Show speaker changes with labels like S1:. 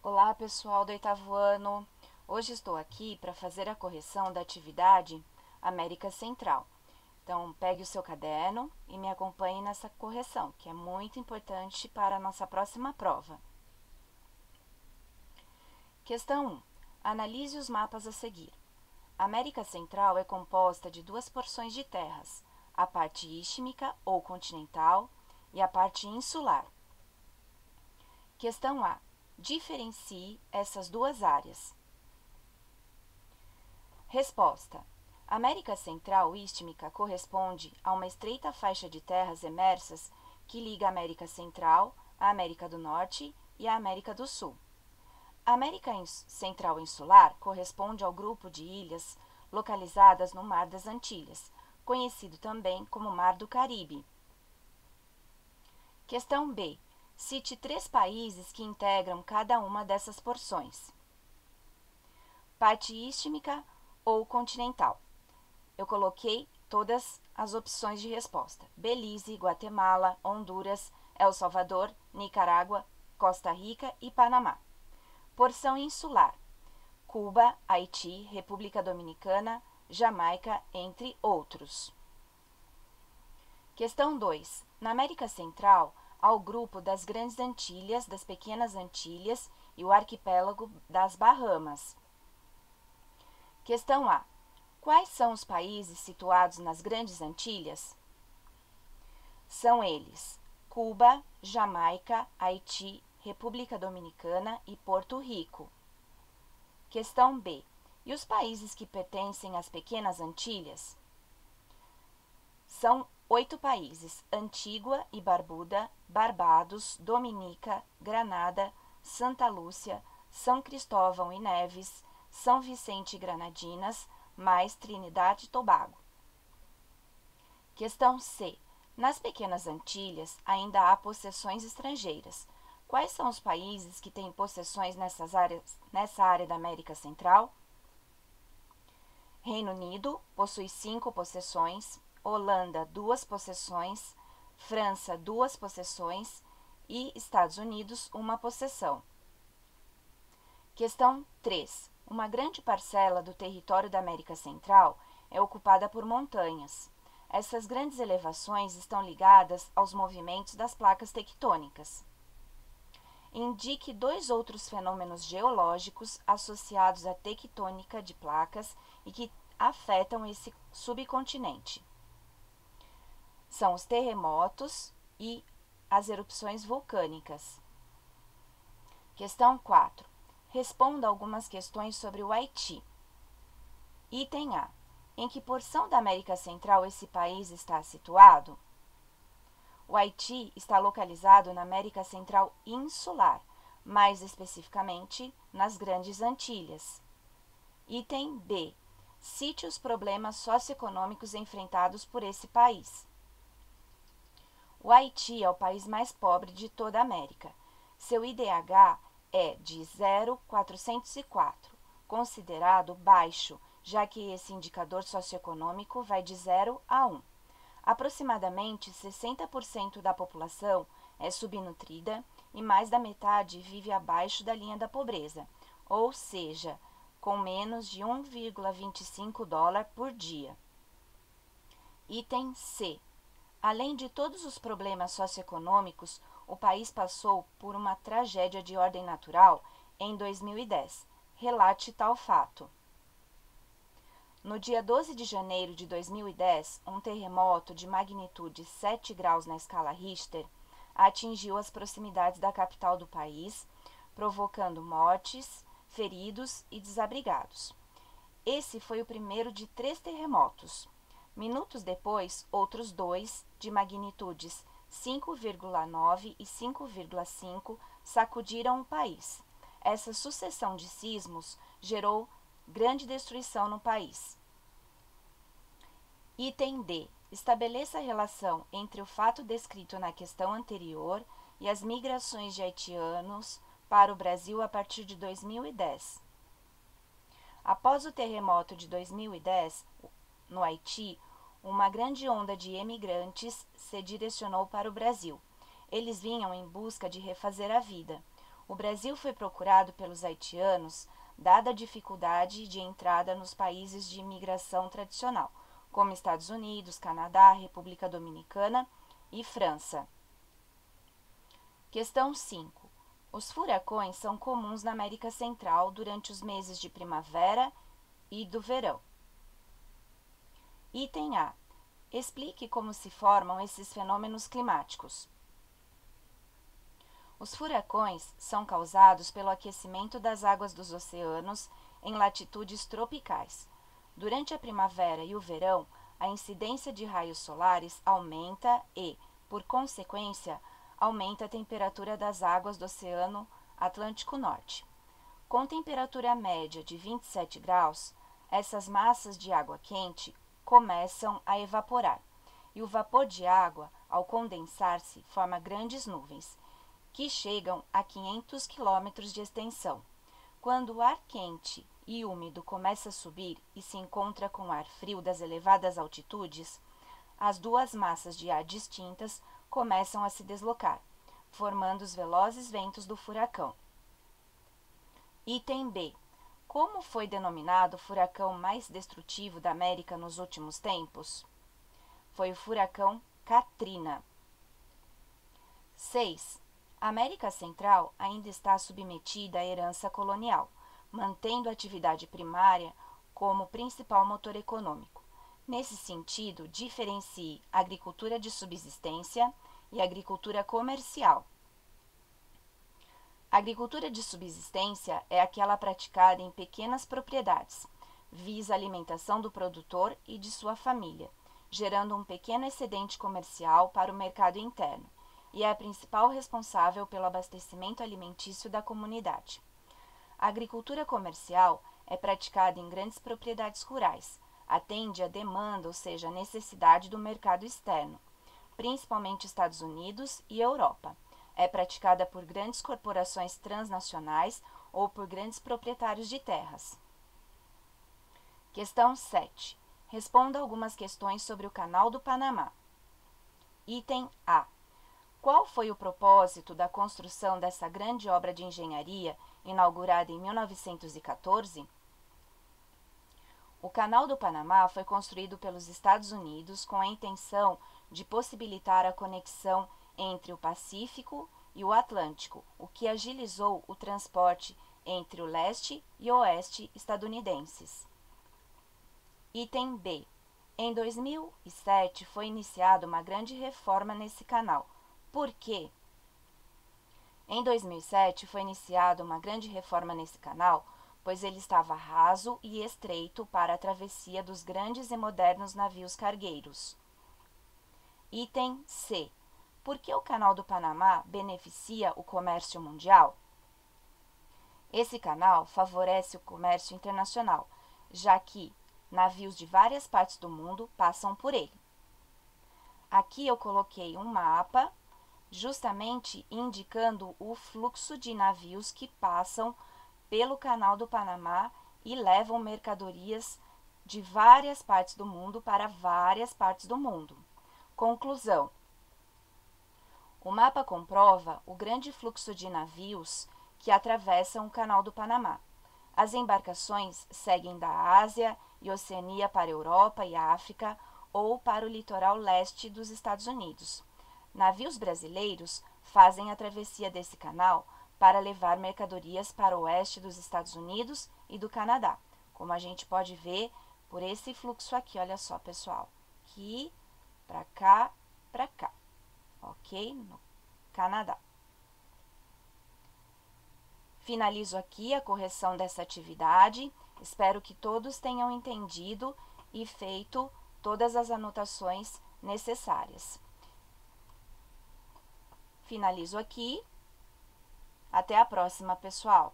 S1: Olá, pessoal do oitavo ano. Hoje estou aqui para fazer a correção da atividade América Central. Então, pegue o seu caderno e me acompanhe nessa correção, que é muito importante para a nossa próxima prova. Questão 1. Analise os mapas a seguir. A América Central é composta de duas porções de terras, a parte istmica ou continental e a parte insular. Questão A. Diferencie essas duas áreas. Resposta. A América Central Istmica corresponde a uma estreita faixa de terras emersas que liga a América Central, a América do Norte e a América do Sul. A América Central Insular corresponde ao grupo de ilhas localizadas no Mar das Antilhas, conhecido também como Mar do Caribe. Questão B. Cite 3 países que integram cada uma dessas porções. Parte istmica ou continental. Eu coloquei todas as opções de resposta: Belize, Guatemala, Honduras, El Salvador, Nicarágua, Costa Rica e Panamá. Porção insular: Cuba, Haiti, República Dominicana, Jamaica, entre outros. Questão 2. Na América Central, há o grupo das Grandes Antilhas, das Pequenas Antilhas e o arquipélago das Bahamas. Questão A. Quais são os países situados nas Grandes Antilhas? São eles: Cuba, Jamaica, Haiti, República Dominicana e Porto Rico. Questão B. E os países que pertencem às Pequenas Antilhas? São 8 países: Antígua e Barbuda, Barbados, Dominica, Granada, Santa Lúcia, São Cristóvão e Neves, São Vicente e Granadinas, mais Trinidade e Tobago. Questão C. Nas Pequenas Antilhas ainda há possessões estrangeiras. Quais são os países que têm possessões nessa área da América Central? Reino Unido possui 5 possessões, Holanda 2 possessões, França 2 possessões e Estados Unidos 1 possessão. Questão 3. Uma grande parcela do território da América Central é ocupada por montanhas. Essas grandes elevações estão ligadas aos movimentos das placas tectônicas. Indique 2 outros fenômenos geológicos associados à tectônica de placas e que afetam esse subcontinente. São os terremotos e as erupções vulcânicas. Questão 4. Responda algumas questões sobre o Haiti. Item A. Em que porção da América Central esse país está situado? O Haiti está localizado na América Central Insular, mais especificamente nas Grandes Antilhas. Item B. Cite os problemas socioeconômicos enfrentados por esse país. O Haiti é o país mais pobre de toda a América. Seu IDH é de 0,404, considerado baixo, já que esse indicador socioeconômico vai de 0 a 1. Aproximadamente 60% da população é subnutrida e mais da metade vive abaixo da linha da pobreza, ou seja, com menos de 1,25 dólar por dia. Item C. Além de todos os problemas socioeconômicos, o país passou por uma tragédia de ordem natural em 2010. Relate tal fato. No dia 12 de janeiro de 2010, um terremoto de magnitude 7 graus na escala Richter atingiu as proximidades da capital do país, provocando mortes, feridos e desabrigados. Esse foi o primeiro de 3 terremotos. Minutos depois, outros 2, de magnitudes 5,9 e 5,5, sacudiram o país. Essa sucessão de sismos gerou grande destruição no país. Item D. Estabeleça a relação entre o fato descrito na questão anterior e as migrações de haitianos para o Brasil a partir de 2010. Após o terremoto de 2010, no Haiti, uma grande onda de emigrantes se direcionou para o Brasil. Eles vinham em busca de refazer a vida. O Brasil foi procurado pelos haitianos, dada a dificuldade de entrada nos países de imigração tradicional, como Estados Unidos, Canadá, República Dominicana e França. Questão 5. Os furacões são comuns na América Central durante os meses de primavera e do verão. Item A. Explique como se formam esses fenômenos climáticos. Os furacões são causados pelo aquecimento das águas dos oceanos em latitudes tropicais. Durante a primavera e o verão, a incidência de raios solares aumenta e, por consequência, aumenta a temperatura das águas do Oceano Atlântico Norte. Com temperatura média de 27 graus, essas massas de água quente começam a evaporar, e o vapor de água, ao condensar-se, forma grandes nuvens, que chegam a 500 quilômetros de extensão. Quando o ar quente e úmido começa a subir e se encontra com o ar frio das elevadas altitudes, as duas massas de ar distintas começam a se deslocar, formando os velozes ventos do furacão. Item B. Como foi denominado o furacão mais destrutivo da América nos últimos tempos? Foi o furacão Katrina. 6. A América Central ainda está submetida à herança colonial, mantendo a atividade primária como principal motor econômico. Nesse sentido, diferencie agricultura de subsistência e agricultura comercial. A agricultura de subsistência é aquela praticada em pequenas propriedades, visa a alimentação do produtor e de sua família, gerando um pequeno excedente comercial para o mercado interno, e é a principal responsável pelo abastecimento alimentício da comunidade. A agricultura comercial é praticada em grandes propriedades rurais, atende à demanda, ou seja, a necessidade do mercado externo, principalmente Estados Unidos e Europa. É praticada por grandes corporações transnacionais ou por grandes proprietários de terras. Questão 7. Responda algumas questões sobre o Canal do Panamá. Item A. Qual foi o propósito da construção dessa grande obra de engenharia, inaugurada em 1914? O Canal do Panamá foi construído pelos Estados Unidos com a intenção de possibilitar a conexão entre o Pacífico e o Atlântico, o que agilizou o transporte entre o leste e o oeste estadunidenses. Item B. Em 2007 foi iniciada uma grande reforma nesse canal. Por quê? Em 2007 foi iniciada uma grande reforma nesse canal, pois ele estava raso e estreito para a travessia dos grandes e modernos navios cargueiros. Item C. Por que o Canal do Panamá beneficia o comércio mundial? Esse canal favorece o comércio internacional, já que navios de várias partes do mundo passam por ele. Aqui eu coloquei um mapa justamente indicando o fluxo de navios que passam pelo Canal do Panamá e levam mercadorias de várias partes do mundo para várias partes do mundo. Conclusão: o mapa comprova o grande fluxo de navios que atravessam o Canal do Panamá. As embarcações seguem da Ásia e Oceania para a Europa e a África ou para o litoral leste dos Estados Unidos. Navios brasileiros fazem a travessia desse canal para levar mercadorias para o oeste dos Estados Unidos e do Canadá, como a gente pode ver por esse fluxo aqui, olha só, pessoal, aqui, para cá, ok? No Canadá. Finalizo aqui a correção dessa atividade, espero que todos tenham entendido e feito todas as anotações necessárias. Finalizo aqui. Até a próxima, pessoal!